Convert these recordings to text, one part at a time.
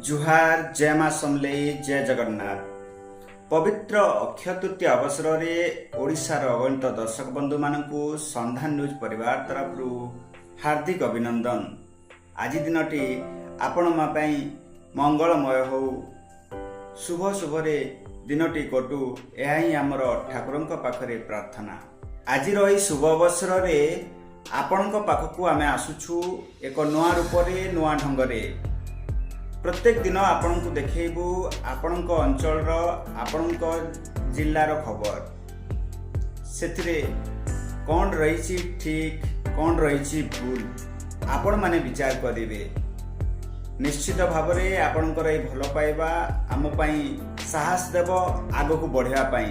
जुहार जय मां समलेई जय जगन्नाथ। पवित्र अक्षय तृतीय अवसर में ओडिशार अगणित दर्शक बंधु मानकु संधान न्यूज परिवार तरफ हार्दिक अभिनंदन। आज दिनटी आपण माई मंगलमय हो, शुभ शुभरे दिनटी कटु, यह ही आमर ठाकुर पाखरे प्रार्थना। आज शुभ अवसर में आपण पाखकु आमे आसुछु एक नुआ रूपरे नुआ ढंगरे। प्रत्येक दिन आपण को देखैबू आपण अंचल आपण जिल्लार खबर, से कौन रही ठीक कौन रही भूल आपण माने विचार करेंगे। निश्चित भाव में आपणकर ये भल पाइबा आम साहस देव आग को बढ़ापी,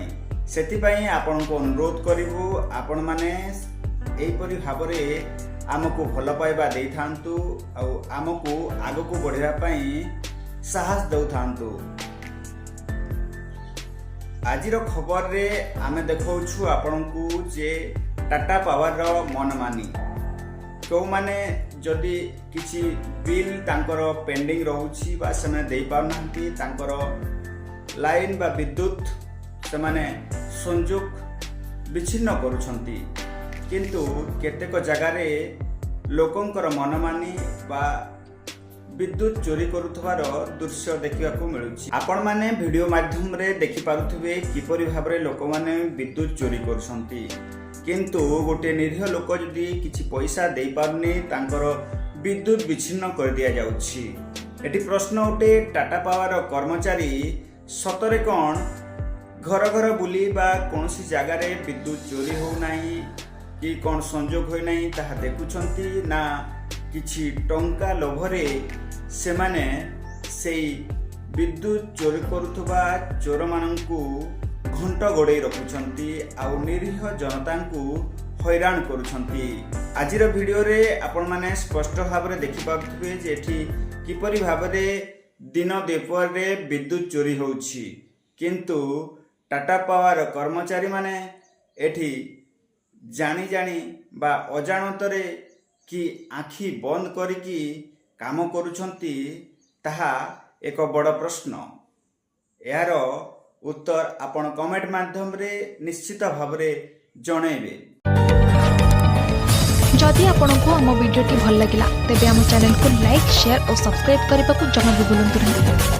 से आपण को अनुरोध करूँ आपण मैंने यहीपरि भाव में आमको भल पाइबा दे थांतु आमको आग को बढ़ापी साहस दे थांतु। आजिर खबर रे आमे देखौछु आपनकु जे टाटा पावर मनमानी क्यों माने जदि किछि बिल तांकर पेंडिंग रहउछि बा सेने दे पाउनांती, तांकर लाइन बा विद्युत सेमाने संयोग विच्छिन्न करूछंती, किंतु केतेक जगार लोकंकर मनमानी बा विद्युत चोरी करुथबार दृश्य देखा मिलुछि। आपण माने वीडियो माध्यम रे देखि पारुथिबे किपरि भाबरे लोक माने विद्युत चोरी करछंती, किंतु गोटे निरीह लोक जदि किछि पैसा दे पारनी तांकर विद्युत विच्छिन्न कर दिया जाउछि। एटी प्रश्न उठे, टाटा पावर कर्मचारी सतरे कौन घर घर बुली बा कोनसी जगार विद्युत चोरी हो नाही कि कौन संजोग होई नाही ताहा देखुछंती ना किछि टंका लोभरे से माने सेई विद्युत चोरी करुथबा चोर मानंकु घंट गोड़े रखुछंती आउ निरीह जनता को हैरान करुछंती। आजिर वीडियो रे आपण माने स्पष्ट भाव में देखि पाबथिबे जे एठी किपरि भाव में दिन दोपहर रे विद्युत चोरी होउछि, किंतु टाटा पावर कर्मचारी माने एठी जानी जानी बा अजाणतरे कि आखि बंद करिकी काम करुछंती, ताहा एक बड़ प्रश्न। यार उत्तर आपण कमेंट माध्यम रे निश्चित भाव रे जणैबे। जदि आपंको आम भिडी भल लगा तेब आम चैनल को लाइक शेयर और सब्सक्राइब करने को जमा भी भूलु नहीं।